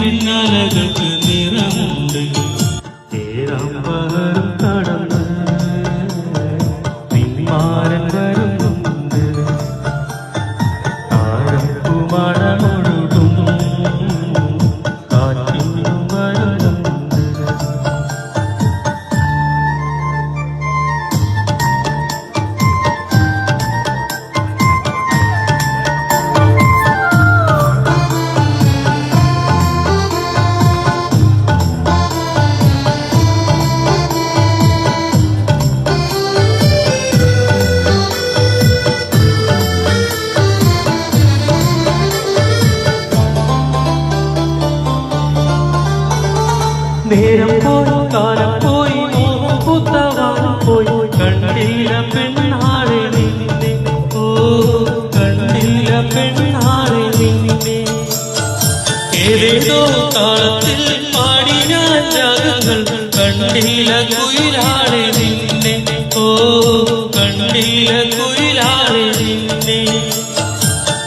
മിന്നലകൾക്ക് നിറമുണ്ട്. ഏഴാമ്പറും കടന്ന് നിന്മാരൻ വരുന്നുണ്ട്. താഴപ്പുമണമൊഴുകും കാറ്റിനും വരുന്നുണ്ട്. നേരം പോയി കാലം പോയി പുത്തവാൻ പോയി കണ്ടില്ല പെണ്ണാളെ നിന്നെ. ഓ കണ്ടില്ല പെണ്ണാളെ നിന്നെ. ഏതേതോ താളത്തിൽ പാടി ഞാൻ രാഗങ്ങൾ കണ്ടില്ല കുയിലാളെ നിന്നെ. ഓ കണ്ടില്ല കുയിലാളെ നിന്നെ.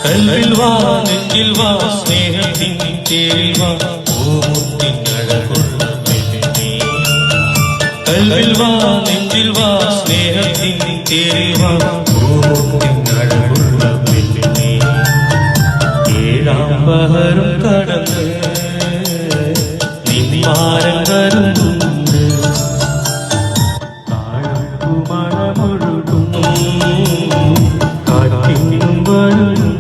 കൽവിൽ വാ നെഞ്ചിൽ വാ സ്നേഹത്തിൻ തേരിൽ വാ കൽവിൽ വാ നെഞ്ചിൽ വാ സ്നേഹത്തിൻ തേരിൽ വാ അഴകുള്ള പെണ്ണേ. ഏഴാമ്പറും കടന്ന് നിന്മാരൻ വരുന്നുണ്ട്. താഴപ്പുമണമൊഴുകും കാറ്റിനും വരുന്നുണ്ട്.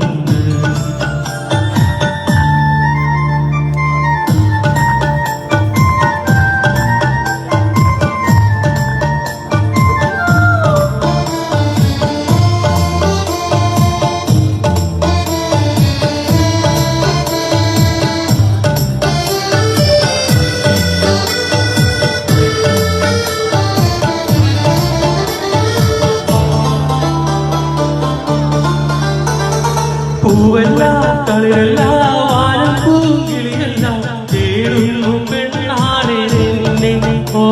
പൂവല്ല തളിരല്ല വാനം പൂങ്കിളിയല്ല തേടുന്നു പെണ്ണാളെ നിന്നെ. ഓ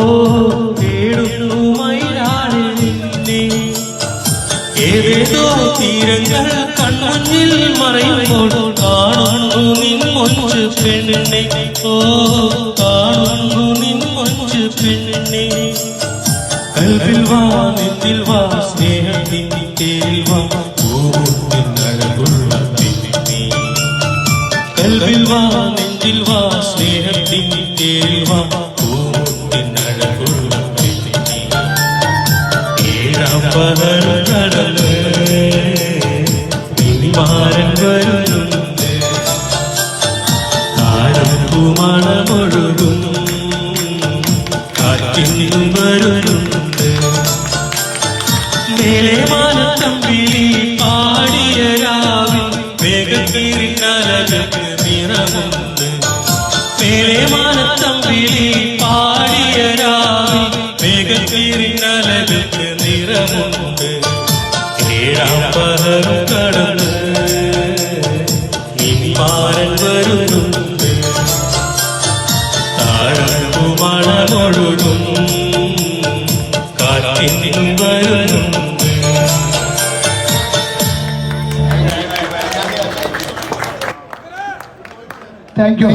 തേടുന്നു മയിലാളെ നിന്നെ. ഏതേതോ തീരങ്ങൾ കൺമുന്നിൽ മറയുമ്പോൾ കാണുന്നു നിൻ മൊഞ്ച് പെണ്ണെ. ഓ കാണുന്നു നിൻ മൊഞ്ച് പെണ്ണെ. കൽവിൽ വാ നെഞ്ചിൽ വാ സ്നേഹത്തിൻ തേരിൽ വാ കൽവിൽ വാ നെഞ്ചിൽ വാ സ്നേഹത്തിൻ തേരിൽ വാ അഴകുള്ള പെണ്ണേ. ഏഴാമ്പറും കടന്ന് നിന്മാരൻ വരുന്നുണ്ട്. താഴപ്പുമണമൊഴുകും കാറ്റിനും വരുന്നുണ്ട്. മേലെ മാനത്തമ്പിളി പാടിയ രാവിൽ വേഗത്തിരിക്കലകൾക്ക് നിറമുണ്ട്. മേലെ മാനത്തമ്പിളി പാടിയ രാവിൽ വേഗത്തിരിക്കലകൾക്ക് നിറമുണ്ട്. ഏഴാമ്പറും കടന്ന് നിന്മാരൻ വരുന്നുണ്ട്. താഴപ്പുമണമൊഴുകും കാറ്റിനും വരുന്നുണ്ട്. Thank you.